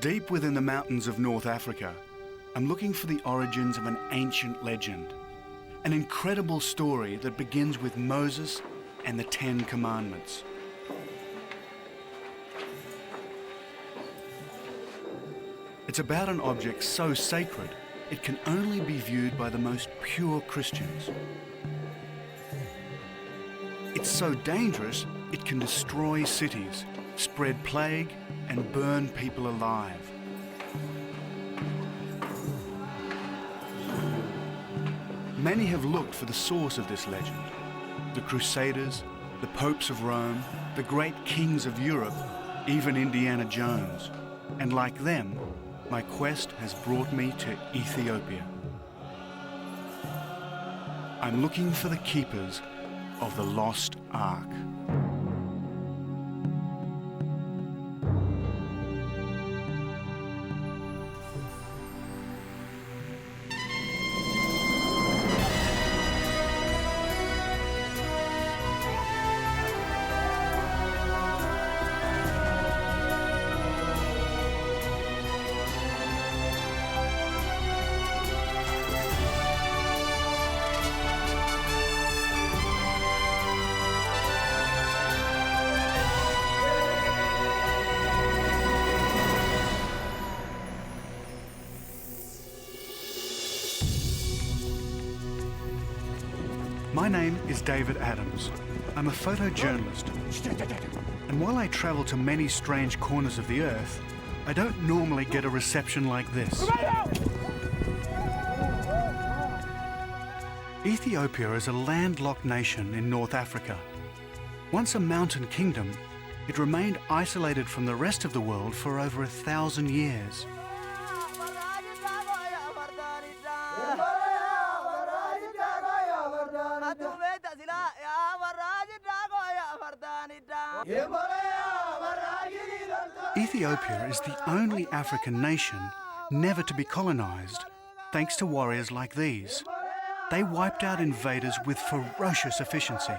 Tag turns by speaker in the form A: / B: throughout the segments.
A: Deep within the mountains of North Africa, I'm looking for the origins of an ancient legend, an incredible story that begins with Moses and the Ten Commandments. It's about an object so sacred, it can only be viewed by the most pure Christians. It's so dangerous, it can destroy cities, spread plague, and burn people alive. Many have looked for the source of this legend. The Crusaders, the popes of Rome, the great kings of Europe, even Indiana Jones. And like them, my quest has brought me to Ethiopia. I'm looking for the keepers of the lost Ark. My name is David Adams. I'm a photojournalist. And while I travel to many strange corners of the earth, I don't normally get a reception like this. Ethiopia is a landlocked nation in North Africa. Once a mountain kingdom, it remained isolated from the rest of the world for over 1,000 years. Ethiopia is the only African nation never to be colonized, thanks to warriors like these. They wiped out invaders with ferocious efficiency.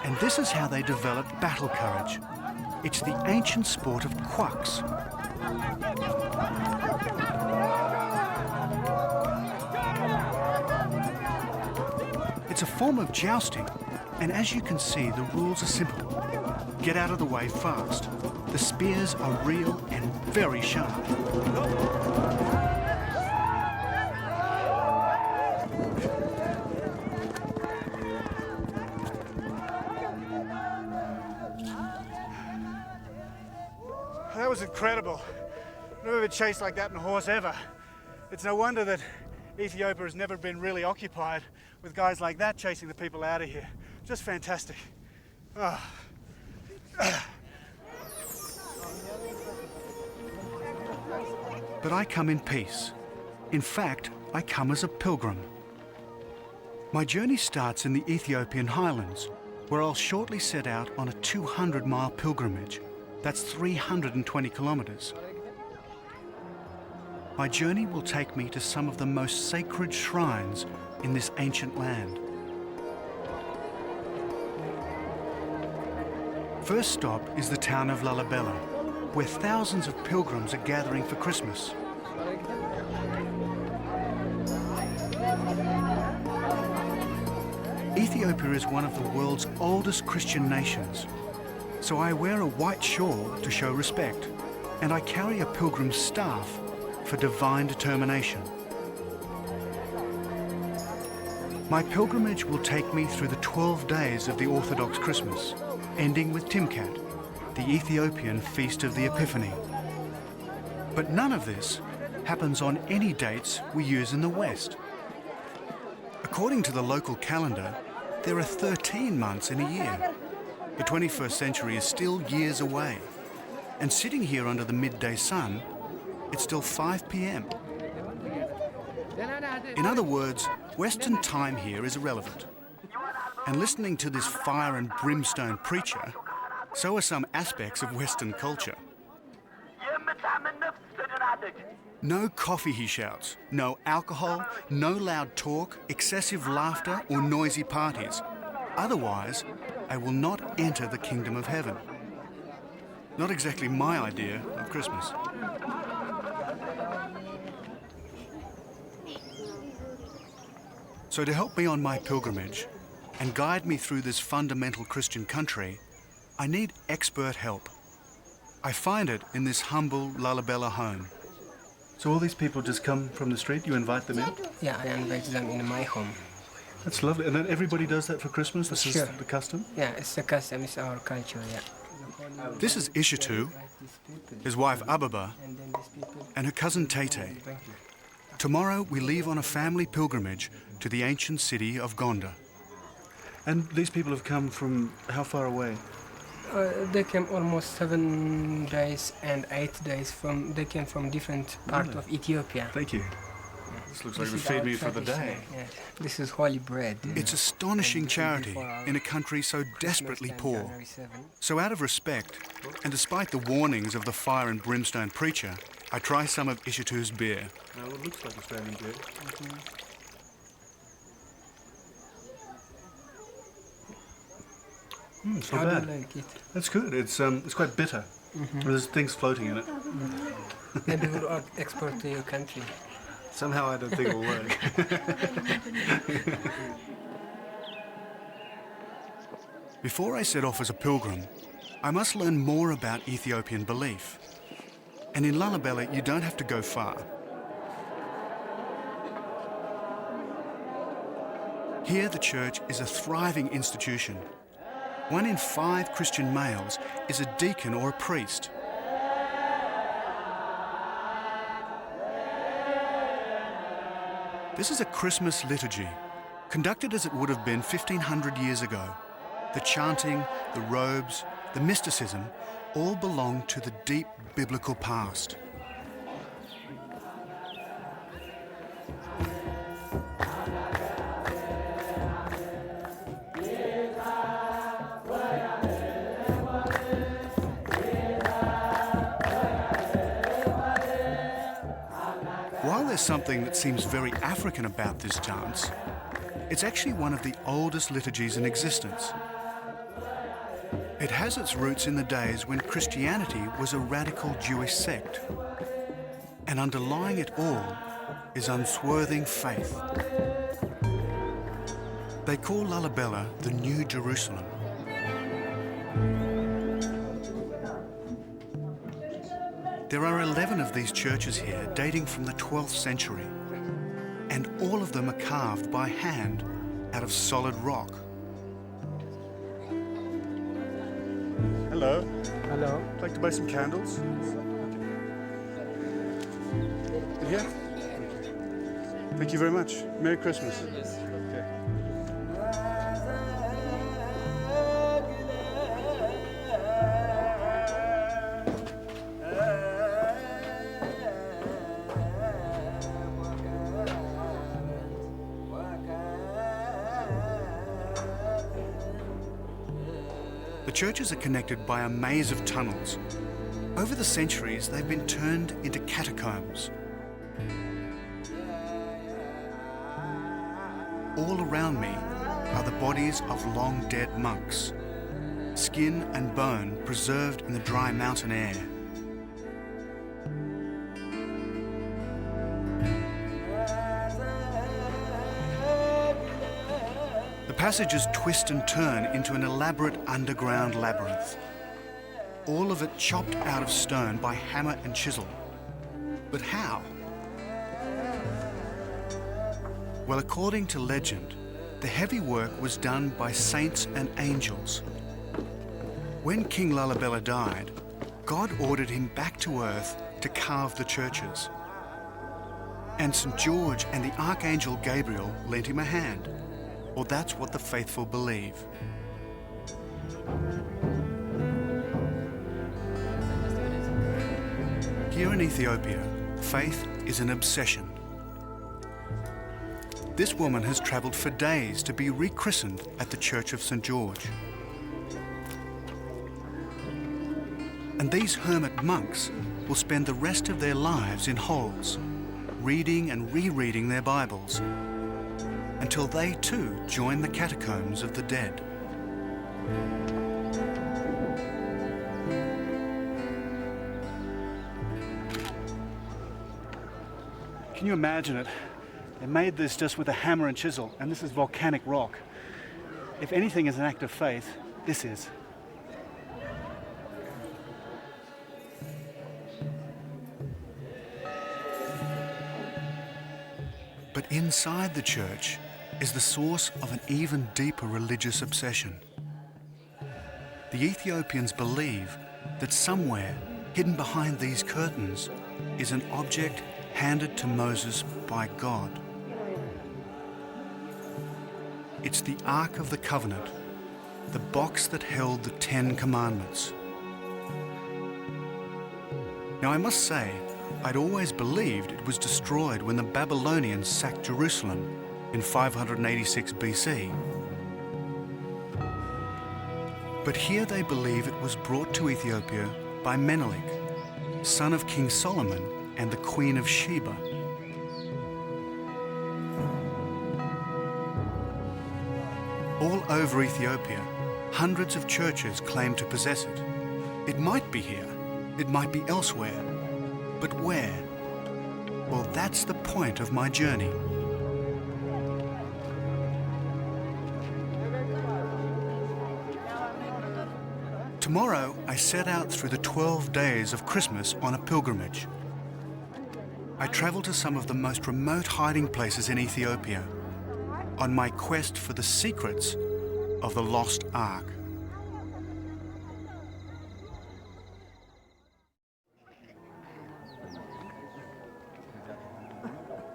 A: And this is how they developed battle courage. It's the ancient sport of quacks. It's a form of jousting, and as you can see, the rules are simple. Get out of the way fast. The spears are real and very sharp.
B: That was incredible. I've never been chased like that in a horse ever. It's no wonder that Ethiopia has never been really occupied with guys like that chasing the people out of here. Just fantastic. Oh.
A: But I come in peace. In fact, I come as a pilgrim. My journey starts in the Ethiopian highlands, where I'll shortly set out on a 200-mile pilgrimage. That's 320 kilometers. My journey will take me to some of the most sacred shrines in this ancient land. First stop is the town of Lalibela, where thousands of pilgrims are gathering for Christmas. Ethiopia is one of the world's oldest Christian nations, so I wear a white shawl to show respect, and I carry a pilgrim's staff for divine determination. My pilgrimage will take me through the 12 days of the Orthodox Christmas, ending with Timkat, the Ethiopian feast of the Epiphany. But none of this happens on any dates we use in the West. According to the local calendar, there are 13 months in a year. The 21st century is still years away, and sitting here under the midday sun, it's still 5 p.m. In other words, Western time here is irrelevant. And listening to this fire and brimstone preacher, so are some aspects of Western culture. No coffee, he shouts. No alcohol, no loud talk, excessive laughter or noisy parties. Otherwise, I will not enter the kingdom of heaven. Not exactly my idea of Christmas. So to help me on my pilgrimage and guide me through this fundamental Christian country, I need expert help. I find it in this humble Lalibela home. So all these people just come from the street, you invite them in?
C: Yeah, I invite them in my home.
A: That's lovely. And then everybody does that for Christmas? This
C: Sure.
A: is the custom?
C: Yeah, it's the custom, it's our culture, yeah.
A: This is Ishitu, his wife Ababa,
C: And then these people...
A: and her cousin Tete. Tomorrow we leave on a family pilgrimage to the ancient city of Gondar. And these people have come from how far away?
C: They came almost 7 days and 8 days from... They came from different part
A: Really?
C: of Ethiopia.
A: Thank you. This looks like
C: This
A: it would
C: is
A: feed
C: our
A: me for the
C: traditional,
A: day.
C: yeah. This is holy bread.
A: It's astonishing charity in a country so desperately poor. So out of respect, and despite the warnings of the fire and brimstone preacher, I try some of Ishitu's beer. Now it looks like a standing beer. It's not
C: How
A: bad.
C: do you like it?
A: That's good. It's quite bitter. There's things floating in it.
C: Maybe we'll export to your country.
A: Somehow I don't think it'll work. Before I set off as a pilgrim, I must learn more about Ethiopian belief. And in Lalibela, you don't have to go far. Here, the church is a thriving institution. 1 in 5 Christian males is a deacon or a priest. This is a Christmas liturgy, conducted as it would have been 1,500 years ago. The chanting, the robes, the mysticism all belong to the deep biblical past. While there's something that seems very African about this dance, it's actually one of the oldest liturgies in existence. It has its roots in the days when Christianity was a radical Jewish sect. And underlying it all is unswerving faith. They call Lalibela the New Jerusalem. There are 11 of these churches here dating from the 12th century, and all of them are carved by hand out of solid rock. Hello.
C: Hello.
A: I'd like to buy some candles. Yeah. Thank you very much. Merry Christmas. The churches are connected by a maze of tunnels. Over the centuries, they've been turned into catacombs. All around me are the bodies of long-dead monks, skin and bone preserved in the dry mountain air. The passages twist and turn into an elaborate underground labyrinth. All of it chopped out of stone by hammer and chisel. But how? Well, according to legend, the heavy work was done by saints and angels. When King Lalibela died, God ordered him back to earth to carve the churches. And St. George and the Archangel Gabriel lent him a hand. Or that's what the faithful believe. Here in Ethiopia, faith is an obsession. This woman has travelled for days to be rechristened at the Church of St. George. And these hermit monks will spend the rest of their lives in holes, reading and rereading their Bibles, until they too join the catacombs of the dead.
B: Can you imagine it? They made this just with a hammer and chisel, and this is volcanic rock. If anything is an act of faith, this is.
A: But inside the church is the source of an even deeper religious obsession. The Ethiopians believe that somewhere, hidden behind these curtains, is an object handed to Moses by God. It's the Ark of the Covenant, the box that held the 10 Commandments. Now I must say, I'd always believed it was destroyed when the Babylonians sacked Jerusalem in 586 BC. But here they believe it was brought to Ethiopia by Menelik, son of King Solomon and the Queen of Sheba. All over Ethiopia, hundreds of churches claim to possess it. It might be here, it might be elsewhere, but where? Well, that's the point of my journey. Tomorrow, I set out through the 12 days of Christmas on a pilgrimage. I travel to some of the most remote hiding places in Ethiopia on my quest for the secrets of the lost Ark.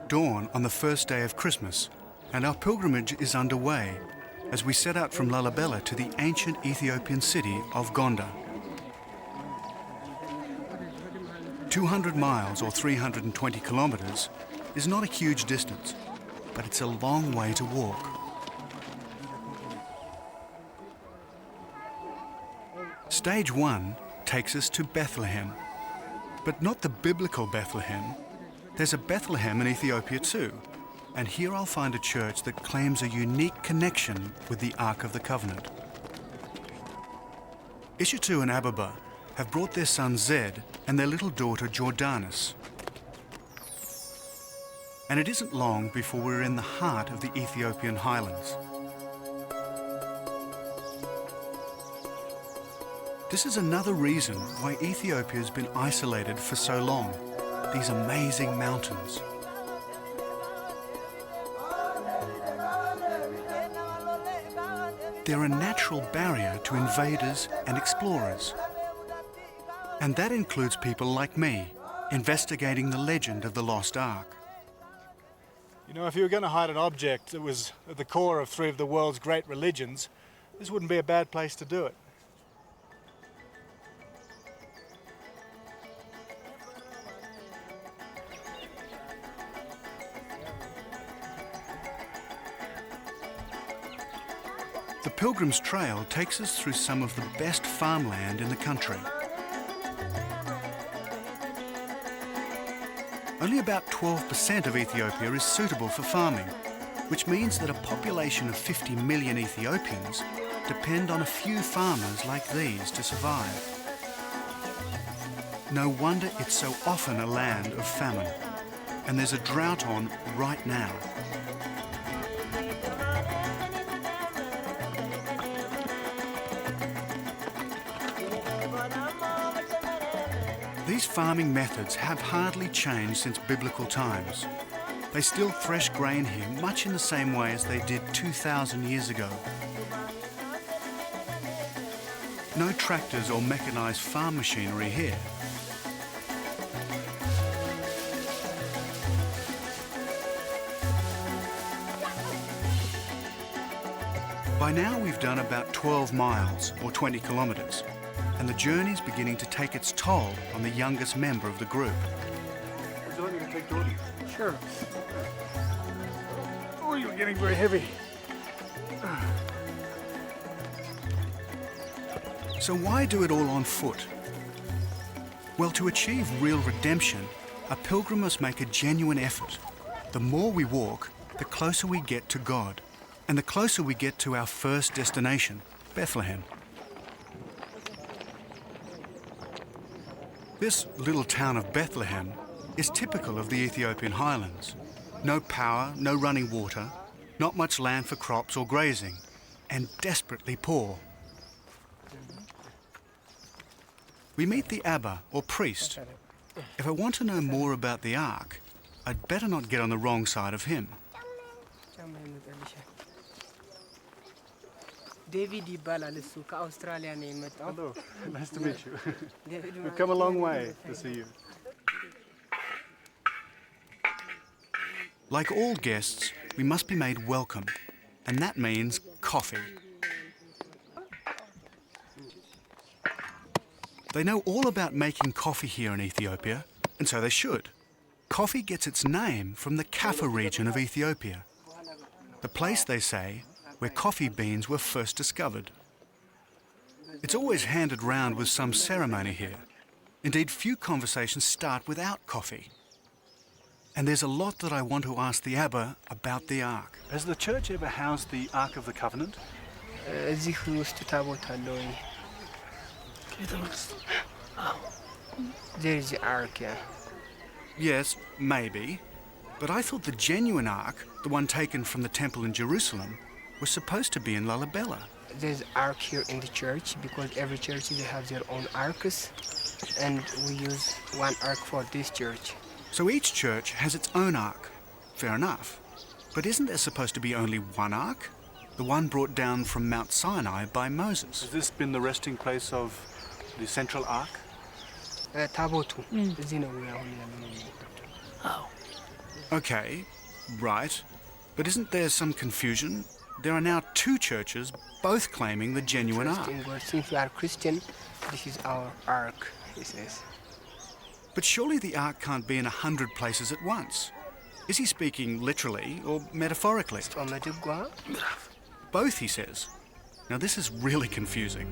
A: Dawn on the first day of Christmas, and our pilgrimage is underway as we set out from Lalibela to the ancient Ethiopian city of Gondar. 200 miles or 320 kilometers is not a huge distance, but it's a long way to walk. Stage 1 takes us to Bethlehem, but not the biblical Bethlehem. There's a Bethlehem in Ethiopia too, and here I'll find a church that claims a unique connection with the Ark of the Covenant. Ishitu and Ababa have brought their son Zed and their little daughter Jordanis. And it isn't long before we're in the heart of the Ethiopian highlands. This is another reason why Ethiopia has been isolated for so long. These amazing mountains. They're a natural barrier to invaders and explorers. And that includes people like me, investigating the legend of the lost Ark.
B: You know, if you were going to hide an object that was at the core of 3 of the world's great religions, this wouldn't be a bad place to do it.
A: The Pilgrims Trail takes us through some of the best farmland in the country. Only about 12% of Ethiopia is suitable for farming, which means that a population of 50 million Ethiopians depend on a few farmers like these to survive. No wonder it's so often a land of famine, and there's a drought on right now. These farming methods have hardly changed since biblical times. They still thresh grain here much in the same way as they did 2,000 years ago. No tractors or mechanized farm machinery here. By now we've done about 12 miles or 20 kilometers. And the journey's beginning to take its toll on the youngest member of the group.
B: Would you like me to take Jordan?
C: Sure.
B: Oh, you're getting very heavy.
A: So why do it all on foot? Well, to achieve real redemption, a pilgrim must make a genuine effort. The more we walk, the closer we get to God, and the closer we get to our first destination, Bethlehem. This little town of Bethlehem is typical of the Ethiopian highlands. No power, no running water, not much land for crops or grazing, and desperately poor. We meet the Abba, or priest. If I want to know more about the Ark, I'd better not get on the wrong side of him.
C: David ይባላል እሱ ከአውስትራሊያ ነው የመጣው።
B: Hello, nice to meet you. We've come a long way to see you.
A: Like all guests, we must be made welcome, and that means coffee. They know all about making coffee here in Ethiopia, and so they should. Coffee gets its name from the Kaffa region of Ethiopia, the place, they say, where coffee beans were first discovered. It's always handed round with some ceremony here. Indeed, few conversations start without coffee. And there's a lot that I want to ask the Abba about the Ark.
B: Has the church ever housed the Ark of the Covenant?
C: እዚህ ውስጥ ታቦት አለው። There is the Ark, yeah.
A: Yes, maybe. But I thought the genuine Ark, the one taken from the temple in Jerusalem, was supposed to be in Lalibela.
C: There's Ark here in the church because every church they have their own arks, and we use one Ark for this church.
A: So each church has its own Ark. Fair enough. But isn't there supposed to be only one Ark? The one brought down from Mount Sinai by Moses.
B: Has this been the resting place of the central Ark?
C: ታቦቱ እዚህ ነው አሁን ያለው።
A: Okay, right. But isn't there some confusion? There are now two churches, both claiming the genuine Ark.
C: Since we are Christian, this is our Ark, he says.
A: But surely the Ark can't be in 100 places at once. Is he speaking literally or metaphorically? Both, he says. Now this is really confusing.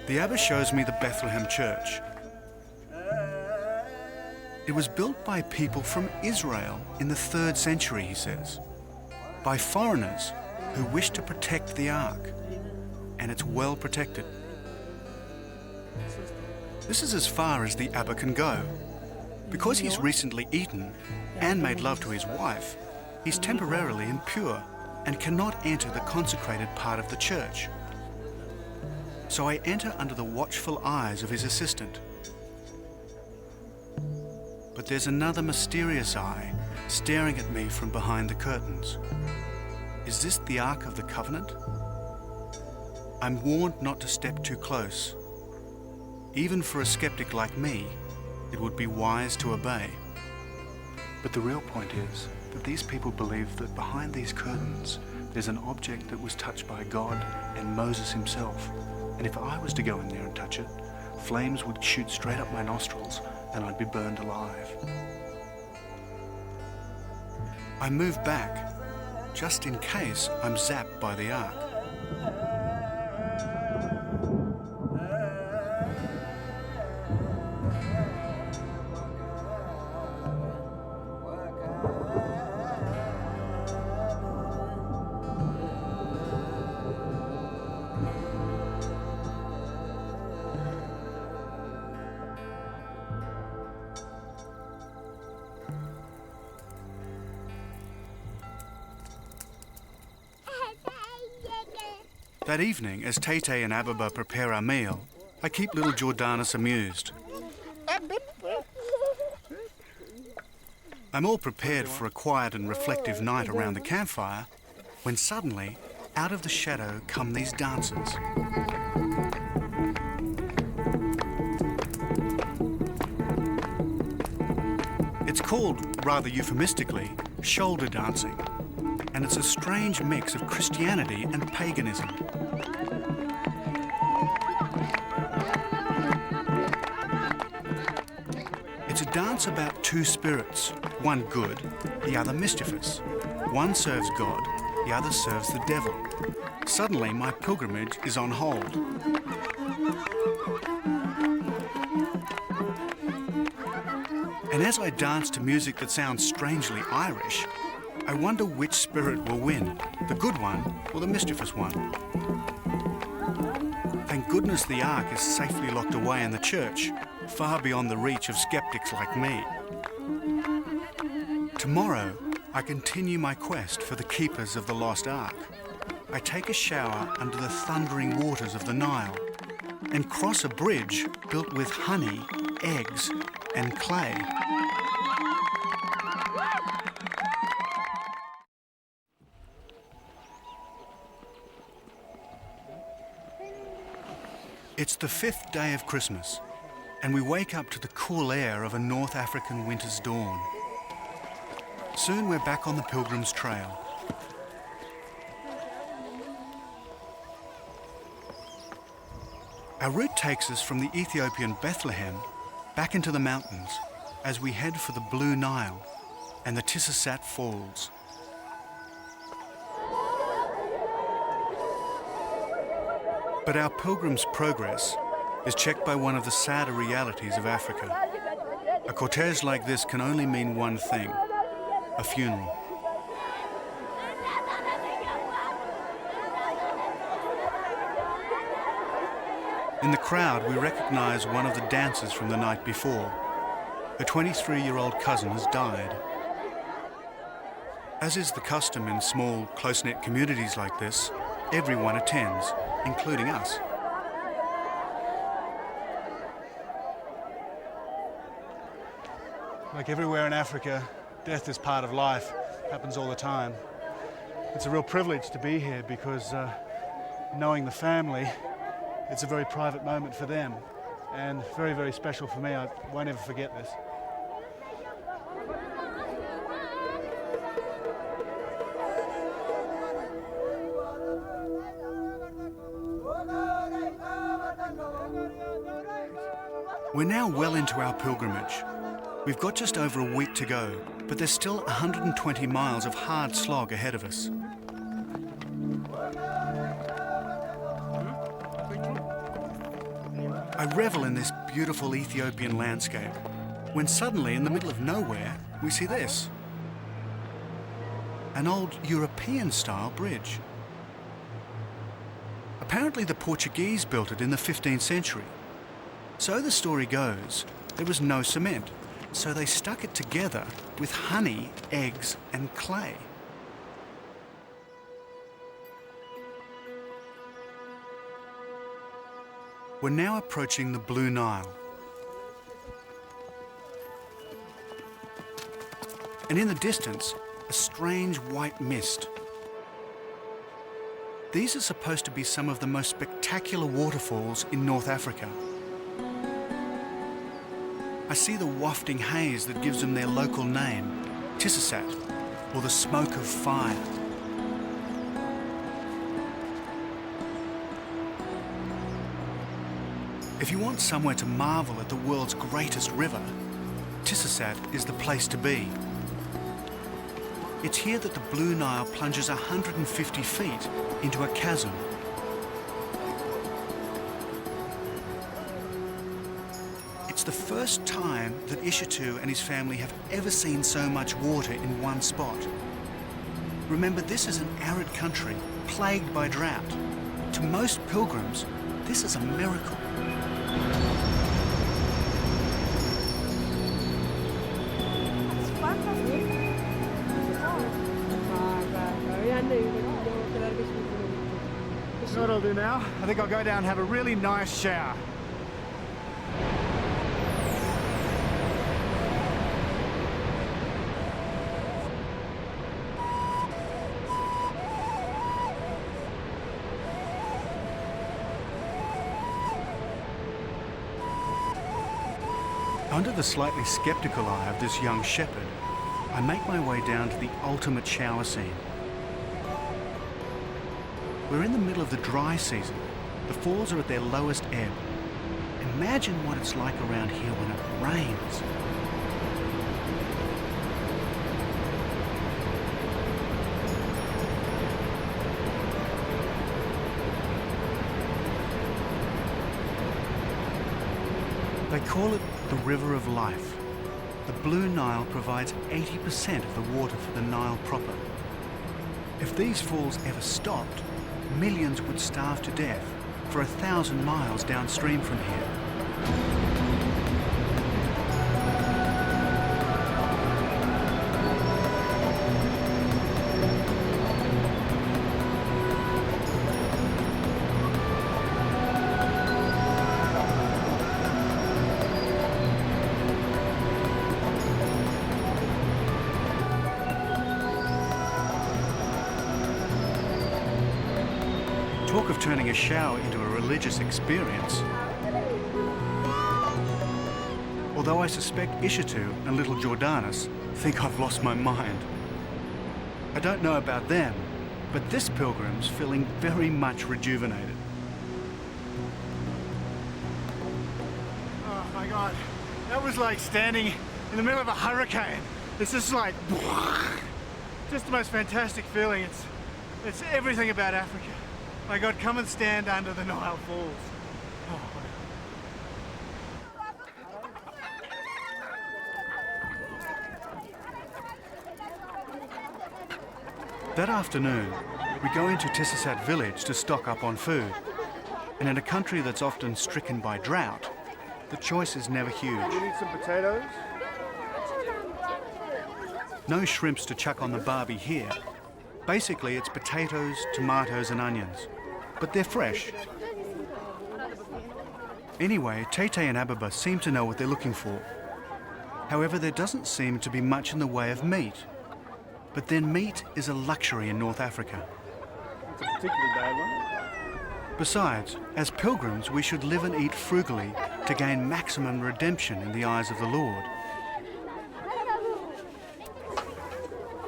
A: The Abba shows me the Bethlehem Church. It was built by people from Israel in the 3rd century, he says, by foreigners who wished to protect the Ark, and it's well protected. This is as far as the Abba can go. Because he's recently eaten and made love to his wife, he's temporarily impure and cannot enter the consecrated part of the church. So I enter under the watchful eyes of his assistant. But there's another mysterious eye staring at me from behind the curtains. Is this the Ark of the Covenant? I'm warned not to step too close. Even for a skeptic like me, it would be wise to obey.
B: But the real point is that these people believe that behind these curtains there's an object that was touched by God and Moses himself. And if I was to go in there and touch it, flames would shoot straight up my nostrils and I'd be burned alive.
A: I move back, just in case I'm zapped by the Ark. That evening, as Tete and Ababa prepare our meal, I keep little Jordanus amused. I'm all prepared for a quiet and reflective night around the campfire, when suddenly, out of the shadow come these dancers. It's called, rather euphemistically, shoulder dancing, and it's a strange mix of Christianity and paganism. It's a dance about two spirits, one good, the other mischievous. One serves God, the other serves the devil. Suddenly, my pilgrimage is on hold. And as I dance to music that sounds strangely Irish, I wonder which spirit will win, the good one or the mischievous one. Thank goodness the Ark is safely locked away in the church, far beyond the reach of skeptics like me. Tomorrow, I continue my quest for the keepers of the lost Ark. I take a shower under the thundering waters of the Nile and cross a bridge built with honey, eggs, and clay. It's the 5th day of Christmas, and we wake up to the cool air of a North African winter's dawn. Soon we're back on the Pilgrims' trail. Our route takes us from the Ethiopian Bethlehem back into the mountains as we head for the Blue Nile and the Tissasat Falls. But our pilgrim's progress is checked by one of the sadder realities of Africa. A cortege like this can only mean one thing: a funeral. In the crowd, we recognize one of the dancers from the night before. Her 23-year-old cousin has died. As is the custom in small, close-knit communities like this, everyone attends, including us.
B: Like everywhere in Africa, death is part of life. It happens all the time. It's a real privilege to be here because knowing the family, it's a very private moment for them and very, very special for me. I won't ever forget this.
A: We're now well into our pilgrimage. We've got just over a week to go, but there's still 120 miles of hard slog ahead of us. I revel in this beautiful Ethiopian landscape, when suddenly, in the middle of nowhere, we see this. An old European-style bridge. Apparently the Portuguese built it in the 15th century. So the story goes, there was no cement, so they stuck it together with honey, eggs, and clay. We're now approaching the Blue Nile. And in the distance, a strange white mist. These are supposed to be some of the most spectacular waterfalls in North Africa. I see the wafting haze that gives them their local name, Tissasat, or the smoke of fire. If you want somewhere to marvel at the world's greatest river, Tissasat is the place to be. It's here that the Blue Nile plunges 150 feet into a chasm. It's the first time that Ishatu and his family have ever seen so much water in one spot. Remember, this is an arid country, plagued by drought. To most pilgrims, this is a miracle.
B: You know what I'll do now? I think I'll go down and have a really nice shower.
A: Under the slightly skeptical eye of this young shepherd, I make my way down to the ultimate shower scene. We're in the middle of the dry season. The falls are at their lowest ebb. Imagine what it's like around here when it rains. They call it the River of Life. The Blue Nile provides 80% of the water for the Nile proper. If these falls ever stopped, millions would starve to death for 1,000 miles downstream from here. Talk of turning a shower into a religious experience. Although I suspect Ishitu and little Jordanus think I've lost my mind. I don't know about them, but this pilgrim's feeling very much rejuvenated.
B: Oh my God, that was like standing in the middle of a hurricane. It's just like, just the most fantastic feeling. It's everything about Africa. My God, come and stand under the Nile Falls. Oh.
A: That afternoon, we go into Tisisat village to stock up on food. And in a country that's often stricken by drought, the choice is never huge.
B: You need some potatoes?
A: No shrimps to chuck on the barbie here. Basically, it's potatoes, tomatoes and onions. But they're fresh. Anyway, Tete and Ababa seem to know what they're looking for. However, there doesn't seem to be much in the way of meat. But then meat is a luxury in North Africa.
B: It's a particularly bad one.
A: Besides, as pilgrims, we should live and eat frugally to gain maximum redemption in the eyes of the Lord.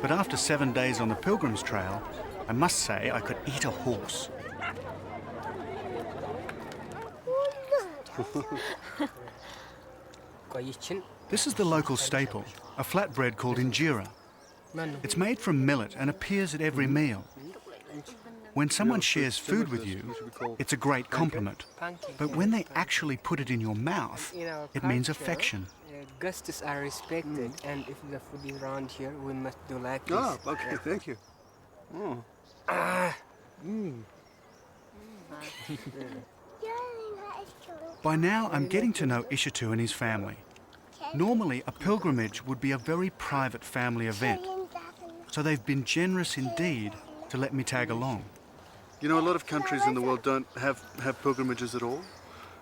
A: But after 7 days on the Pilgrims Trail, I must say I could eat a horse. This is the local staple, a flatbread called injera. It's made from millet and appears at every meal. When someone shares food with you, it's a great compliment. But when they actually put it in your mouth, it means affection.
C: Guests are respected, and if the food is around here, we must do like this.
D: Oh, okay, thank you. Oh.
A: By now, I'm getting to know Ishitu and his family. Normally, a pilgrimage would be a very private family event, so they've been generous indeed to let me tag along.
D: You know, a lot of countries in the world don't have pilgrimages at all.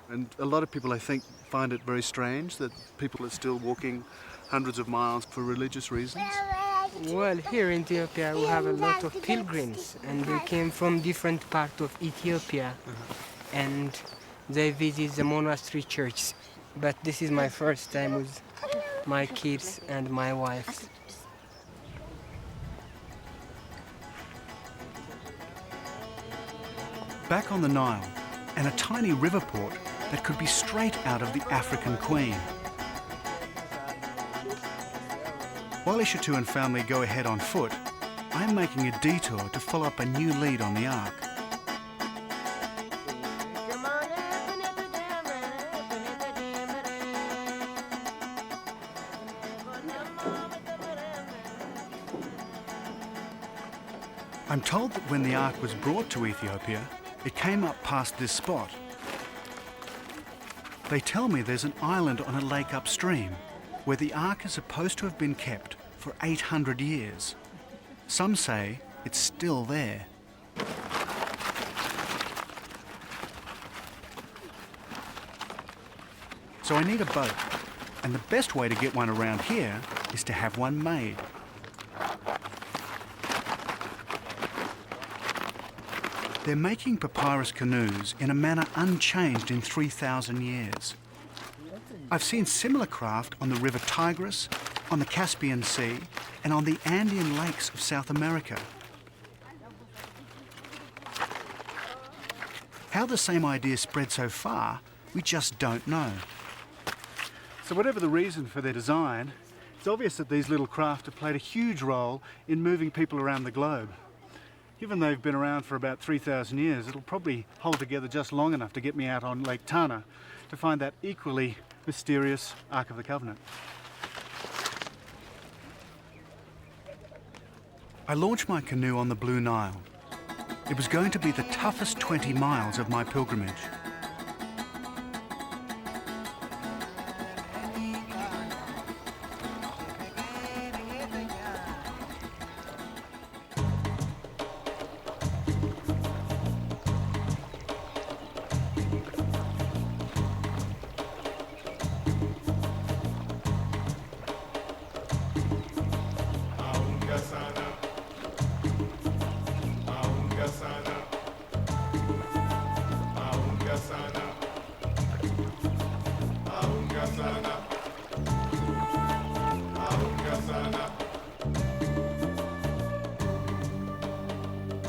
D: And a lot of people, I think, find it very strange that people are still walking hundreds of miles for religious reasons.
C: Well, here in Ethiopia we have a lot of pilgrims, and they came from different parts of Ethiopia, and they visit the monastery churches. But this is my first time with my kids and my wife.
A: Back on the Nile, and a tiny river port that could be straight out of the African Queen. While Ishitu and family go ahead on foot, I'm making a detour to follow up a new lead on the ark. I'm told that when the ark was brought to Ethiopia, it came up past this spot. They tell me there's an island on a lake upstream where the ark is supposed to have been kept for 800 years. Some say it's still there. So I need a boat, and the best way to get one around here is to have one made. They're making papyrus canoes in a manner unchanged in 3,000 years. I've seen similar craft on the River Tigris, on the Caspian Sea, and on the Andean lakes of South America. How the same idea spread so far, we just don't know.
B: So whatever the reason for their design, it's obvious that these little craft have played a huge role in moving people around the globe. Given they've been around for about 3,000 years, it'll probably hold together just long enough to get me out on Lake Tana to find that equally
A: mysterious Ark of the Covenant. I launched my canoe on the Blue Nile. It was going to be the toughest 20 miles of my pilgrimage.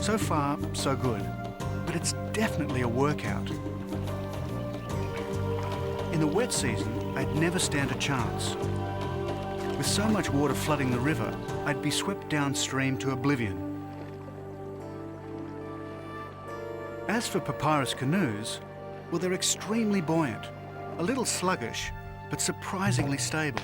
A: So far, so good, but it's definitely a workout. In the wet season, I'd never stand a chance. With so much water flooding the river, I'd be swept downstream to oblivion. As for papyrus canoes, well, they're extremely buoyant, a little sluggish, but surprisingly stable.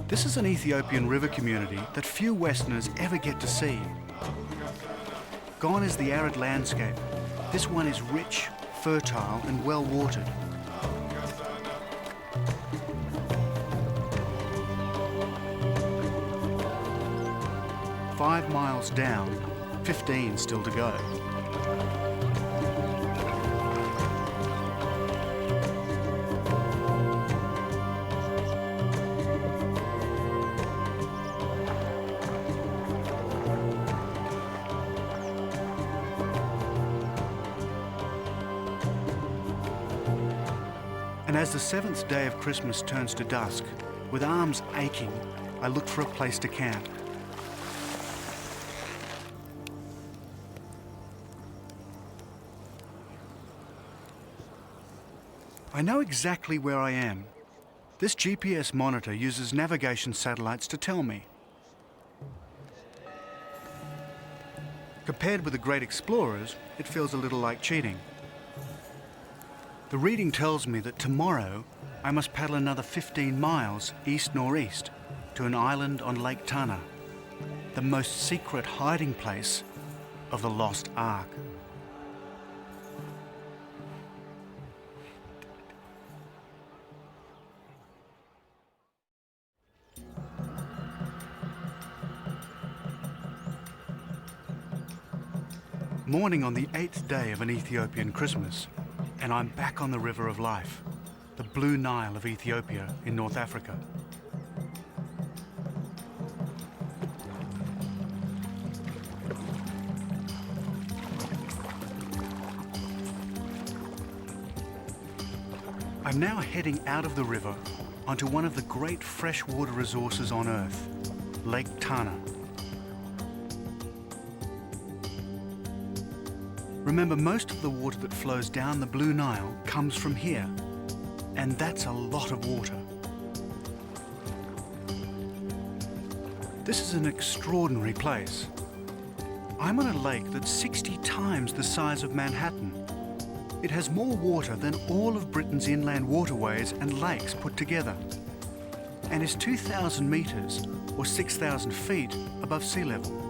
A: This is an Ethiopian river community that few Westerners ever get to see. Gone is the arid landscape. This one is rich, fertile, and well watered. "5 miles down, 15 still to go." And as the 7th day of Christmas turns to dusk, with arms aching, I look for a place to camp. I know exactly where I am. This GPS monitor uses navigation satellites to tell me. Compared with the great explorers, it feels a little like cheating. The reading tells me that tomorrow I must paddle another 15 miles east-northeast to an island on Lake Tana, the most secret hiding place of the Lost Ark. Morning on the 8th day of an Ethiopian Christmas, and I'm back on the River of Life, the Blue Nile of Ethiopia in North Africa. I'm now heading out of the river onto one of the great freshwater resources on Earth, Lake Tana. Remember, most of the water that flows down the Blue Nile comes from here, and that's a lot of water. This is an extraordinary place. I'm on a lake that's 60 times the size of Manhattan. It has more water than all of Britain's inland waterways and lakes put together, and is 2,000 meters or 6,000 feet above sea level.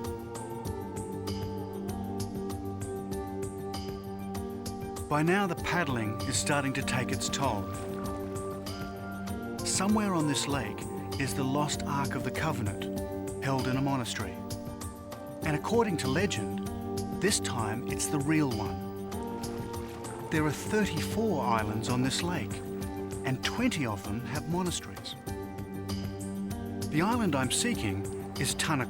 A: By now, the paddling is starting to take its toll. Somewhere on this lake is the lost Ark of the Covenant, held in a monastery. And according to legend, this time it's the real one. There are 34 islands on this lake, and 20 of them have monasteries. The island I'm seeking is Tana,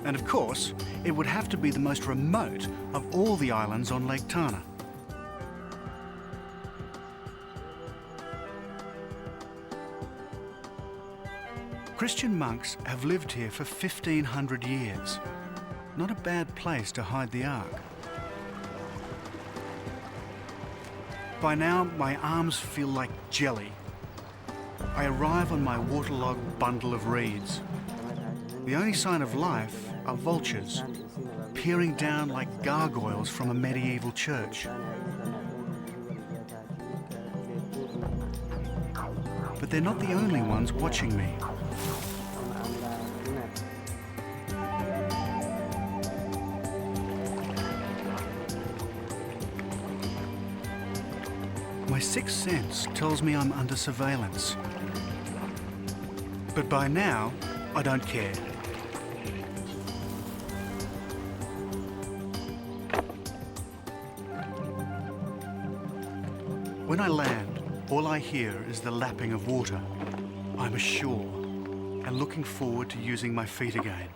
A: and of course, it would have to be the most remote of all the islands on Lake Tana. Christian monks have lived here for 1,500 years. Not a bad place to hide the Ark. By now, my arms feel like jelly. I arrive on my waterlogged bundle of reeds. The only sign of life are vultures, peering down like gargoyles from a medieval church. But they're not the only ones watching me. My sixth sense tells me I'm under surveillance. But by now, I don't care. When I land, all I hear is the lapping of water. I'm ashore and looking forward to using my feet again.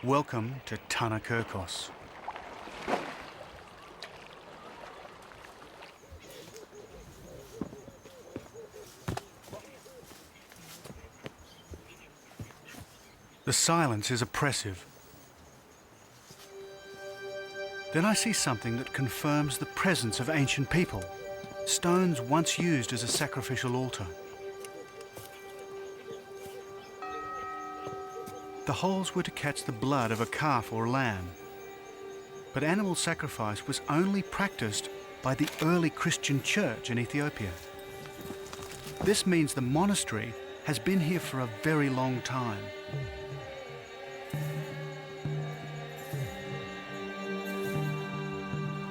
A: Welcome to Tana. The silence is oppressive. Then I see something that confirms the presence of ancient people, stones once used as a sacrificial altar. The holes were to catch the blood of a calf or lamb, but animal sacrifice was only practiced by the early Christian church in Ethiopia. This means the monastery has been here for a very long time.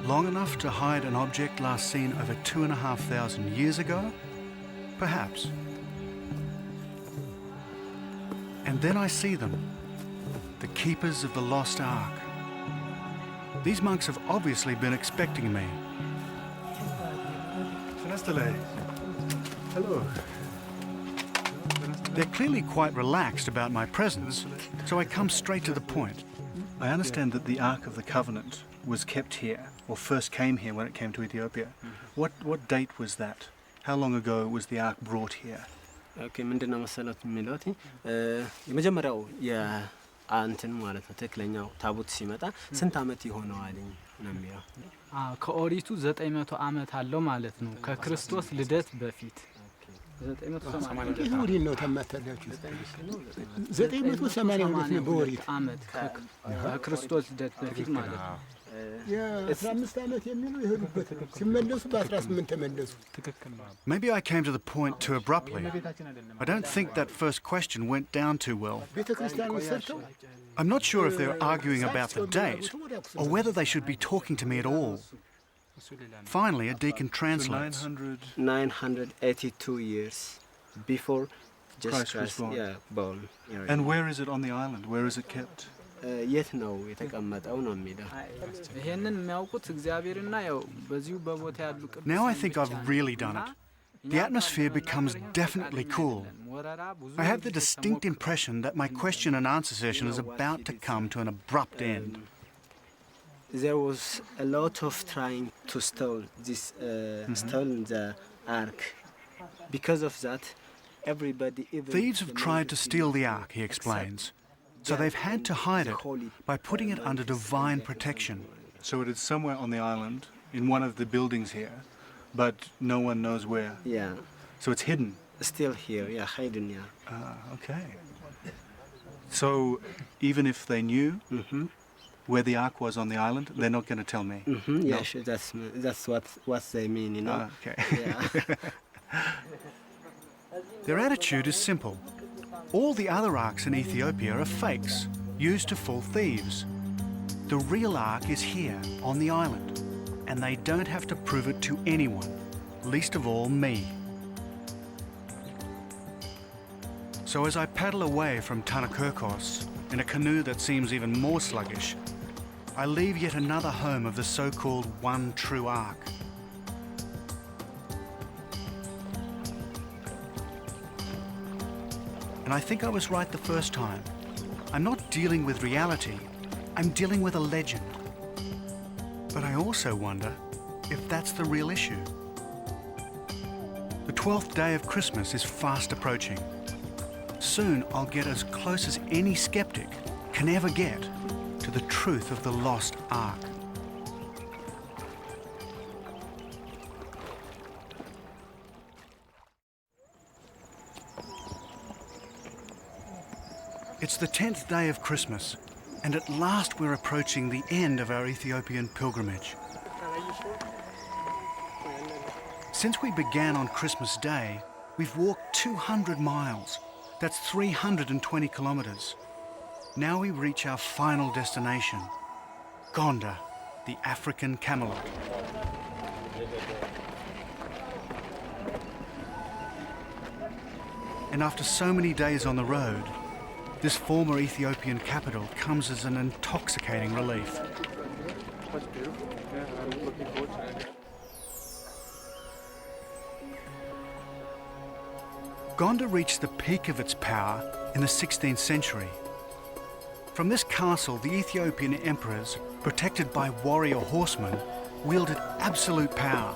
A: Long enough to hide an object last seen over 2,500 years ago? Perhaps. And then I see them, the keepers of the lost ark. These monks have obviously been expecting me.
B: Hello.
A: They're clearly quite relaxed about my presence, so I come straight to the point. I understand that the Ark of the Covenant was kept here, or first came here when it came to Ethiopia. What date was that? How long ago was the Ark brought here?
E: ኦኬ ምንድነው መሰለት የሚለውት የመጀመሪያው የአንተን ማለት ነው ተክለኛው ታቦት ሲመጣ ስንት አመት ይሆነዋል ነው የሚለው
F: ከኦሪቱ 900 አመት አለው ማለት ነው ከክርስቶስ ልደት በፊት 980
G: ይሁዲ ነው ተማተላችሁ 980 በኦሪት
F: አመት ከክርስቶስ ልደት በፊት ማለት ነው
G: የ15 አመት የሚሉ ይሄዱበት ሲመለሱ በ18 ተመለሱ
A: Maybe I came to the point too abruptly. I don't think that first question went down too well. I'm not sure if they're arguing about the date or whether they should be talking to me at all. Finally, a deacon translates.
E: 982 years before
A: Christ was born.
E: born.
A: And where is it on the island? Where is it kept?
E: የት ነው የተቀመጠው ነው የሚለው
F: ይሄንን የሚያውቁት እግዚአብሔርና ያው በዚሁ በቦታ ያሉ ቅዱሳን
A: Now I think I've really done it. The atmosphere becomes definitely cool. I have the distinct impression that my question and answer session is about to come to an abrupt end.
E: There was a lot of trying to steal the ark. Because of that, everybody...
A: Thieves have tried to steal the ark, he explains. So they've had to hide it by putting it under divine protection. So it is somewhere on the island, in one of the buildings here, but no one knows where.
E: Yeah.
A: So it's hidden.
E: Still here, hidden,
A: Okay. So even if they knew where the ark was on the island, they're not going to tell me?
E: Yeah, sure, that's what they mean, you know.
A: Okay.
E: Yeah.
A: Their attitude is simple. All the other arks in Ethiopia are fakes, used to fool thieves. The real ark is here, on the island, and they don't have to prove it to anyone, least of all me. So as I paddle away from Tana in a canoe that seems even more sluggish, I leave yet another home of the so-called one true ark. And I think I was right the first time. I'm not dealing with reality, I'm dealing with a legend. But I also wonder if that's the real issue. The 12th day of Christmas is fast approaching. Soon I'll get as close as any skeptic can ever get to the truth of the lost ark. It's the 10th day of Christmas, and at last we're approaching the end of our Ethiopian pilgrimage. Since we began on Christmas Day, we've walked 200 miles. That's 320 kilometers. Now we reach our final destination, Gondar, the African Camelot. And after so many days on the road, this former Ethiopian capital comes as an intoxicating relief. Gondar reached the peak of its power in the 16th century. From this castle, the Ethiopian emperors, protected by warrior horsemen, wielded absolute power.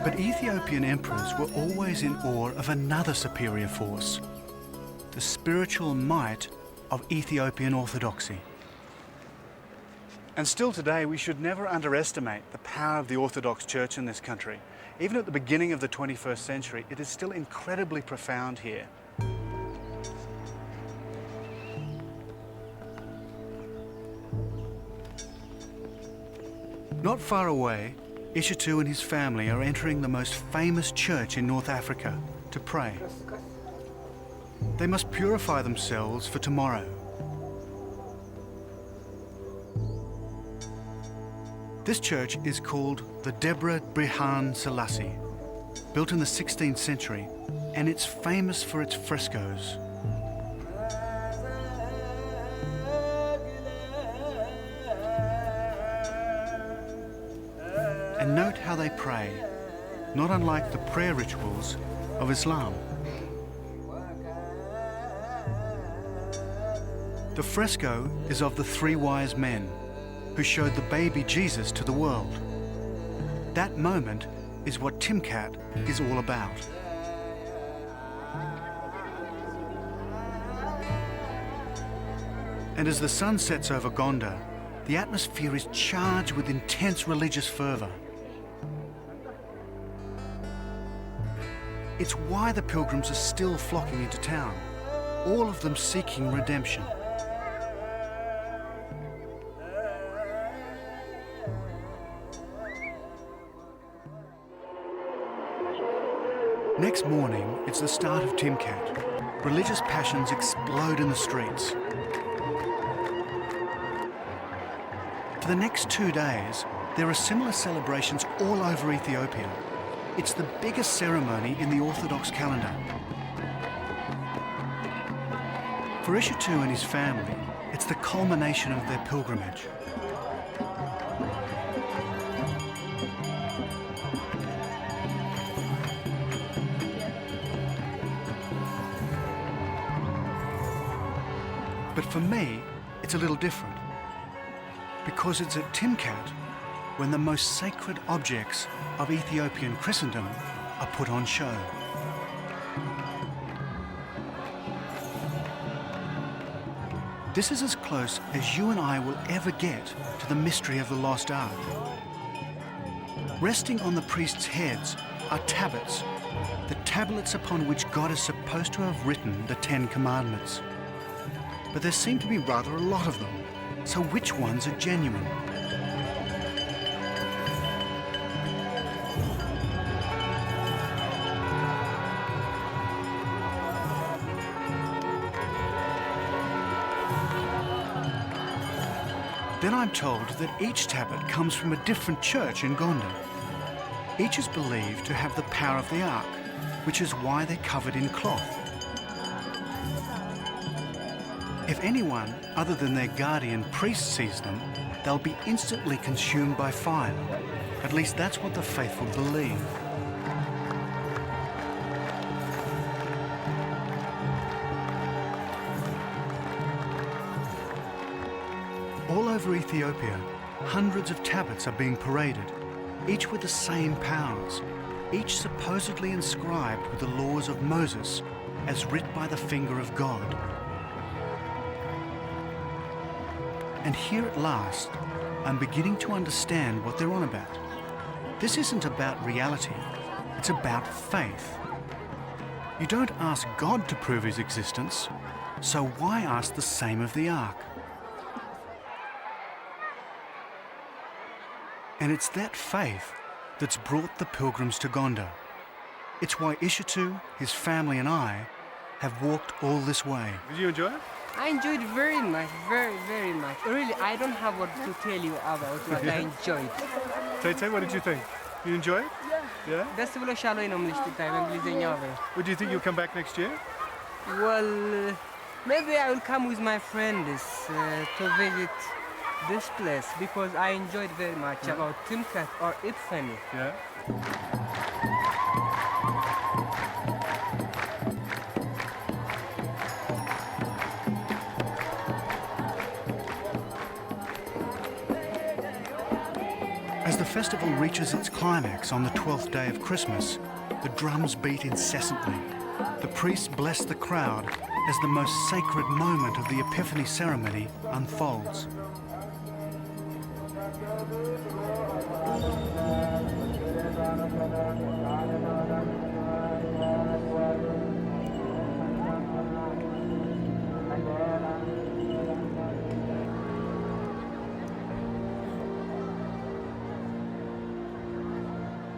A: But Ethiopian emperors were always in awe of another superior force, the spiritual might of Ethiopian orthodoxy. And still today, we should never underestimate the power of the Orthodox Church in this country. Even at the beginning of the 21st century, it is still incredibly profound here. Not far away, Ishitu and his family are entering the most famous church in North Africa to pray. They must purify themselves for tomorrow. This church is called the Debre Birhan Selassie, built in the 16th century, and it's famous for its frescoes. And note how they pray, not unlike the prayer rituals of Islam. The fresco is of the three wise men who showed the baby Jesus to the world. That moment is what Timkat is all about. And as the sun sets over Gondar, the atmosphere is charged with intense religious fervor. It's why the pilgrims are still flocking into town, all of them seeking redemption. Next morning, it's the start of Timkat. Religious passions explode in the streets. For the next 2 days, there are similar celebrations all over Ethiopia. It's the biggest ceremony in the Orthodox calendar. For Ishitu and his family, it's the culmination of their pilgrimage. But for me, it's a little different, because it's at Timkat when the most sacred objects of Ethiopian Christendom are put on show. This is as close as you and I will ever get to the mystery of the lost ark. Resting on the priests' heads are tablets, the tablets upon which God is supposed to have written the 10 Commandments. But there seem to be rather a lot of them, so which ones are genuine? Then I'm told that each tablet comes from a different church in Gondar. Each is believed to have the power of the ark, which is why they're covered in cloth. If anyone other than their guardian priest sees them, they'll be instantly consumed by fire. At least that's what the faithful believe. All over Ethiopia, hundreds of tablets are being paraded, each with the same powers. each supposedly inscribed with the laws of Moses as writ by the finger of God. And here at last, I'm beginning to understand what they're on about. This isn't about reality, it's about faith. You don't ask God to prove his existence, so why ask the same of the Ark? And it's that faith that's brought the pilgrims to Gondar. It's why Ishitu, his family and I have walked all this way.
B: Did you enjoy it?
C: I enjoyed very much, very, very much. Really, I don't have what to tell you about what I enjoyed.
B: Tay, what did you think? You enjoy it? Yeah?
C: ደስ ብሎሻል ወይ ነው የምልሽ ትታይ በእንግሊዝኛው በይ።
B: Would you think you'll come back next year?
C: Well, maybe I will come with my friends to visit this place because I enjoyed very much about Timkat or Ethiopia.
B: Yeah.
A: As the festival reaches its climax on the 12th day of Christmas, the drums beat incessantly. The priests bless the crowd as the most sacred moment of the Epiphany ceremony unfolds.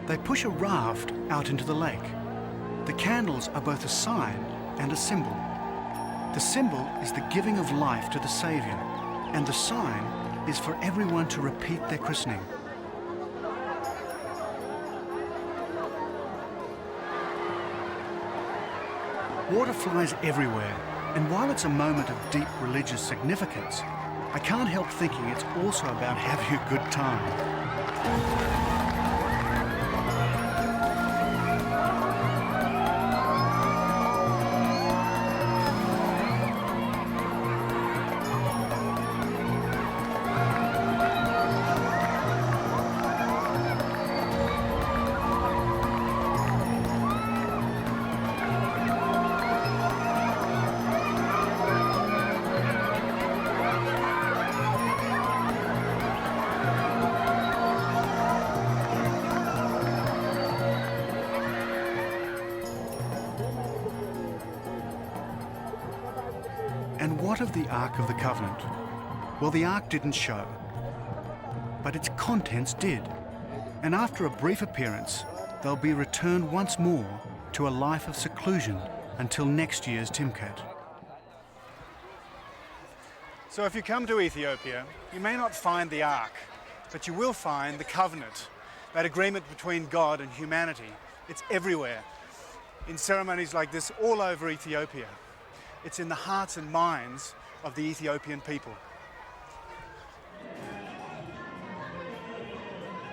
A: They push a raft out into the lake. The candles are both a sign and a symbol. The symbol is the giving of life to the Saviour, and the sign is for everyone to repeat their christening. Water flies everywhere, and while it's a moment of deep religious significance, I can't help thinking it's also about having a good time. And what of the Ark of the Covenant? Well, the Ark didn't show, but its contents did. And after a brief appearance, they'll be returned once more to a life of seclusion until next year's Timkat.
B: So if you come to Ethiopia, you may not find the Ark, but you will find the covenant, that agreement between God and humanity. It's everywhere, in ceremonies like this all over Ethiopia. It's in the hearts and minds of the Ethiopian people.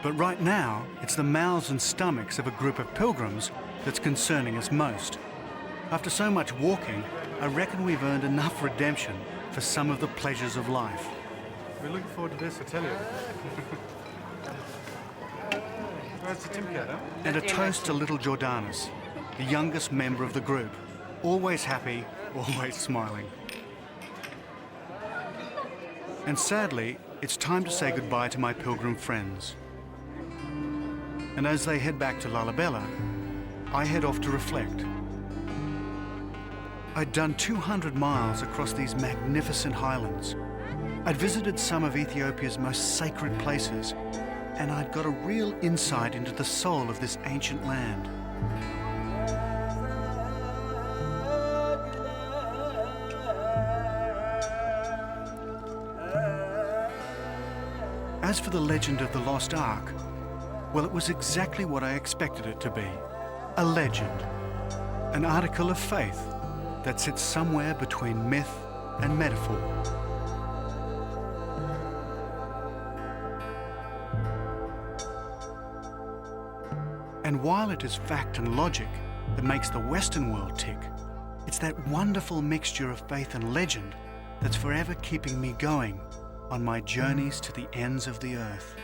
A: But right now, it's the mouths and stomachs of a group of pilgrims that's concerning us most. After so much walking, I reckon we've earned enough redemption for some of the pleasures of life.
B: We're looking forward to this, I tell you. Where's the Timkat, huh?
A: And a toast to little Jordanus, the youngest member of the group. Always happy, always smiling. And sadly, it's time to say goodbye to my pilgrim friends. And as they head back to Lalibela, I head off to reflect. I'd done 200 miles across these magnificent highlands. I'd visited some of Ethiopia's most sacred places, and I'd got a real insight into the soul of this ancient land. As for the legend of the Lost Ark, well, it was exactly what I expected it to be. A legend. An article of faith that sits somewhere between myth and metaphor. And while it is fact and logic that makes the Western world tick, it's that wonderful mixture of faith and legend that's forever keeping me going on my journeys to the ends of the earth.